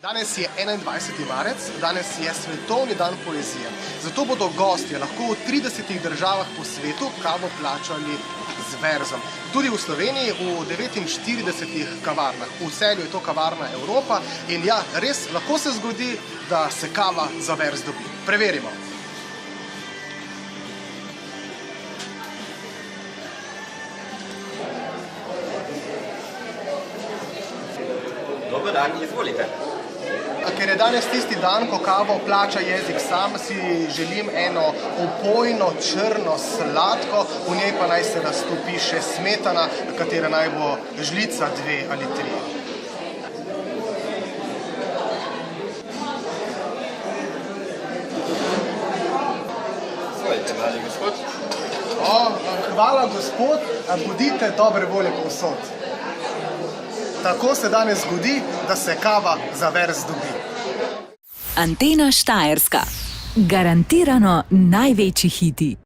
Danes je 21. marec, danes je svetovni dan poezije. Zato bodo gostje lahko v 30 državah po svetu kavo plačali z verzom. Tudi v Sloveniji v 49 kavarnah. V Celju je to kavarna Evropa in ja, res lahko se zgodi, da se kava za verz dobi. Preverimo. Dober dan, izvolite. Ker je danes tisti dan, ko kavo plača jezik sam, si želim eno opojno, črno, sladko, v njej pa naj se raztopi še smetana, katera naj bo žlica 2 ali 3. Izvolite, mladi gospod. Hvala, gospod, bodite dobre volje povsod. Tako se danes zgodi, da se kava za verz dobi. Antena Štajerska. Garantirano največji hiti.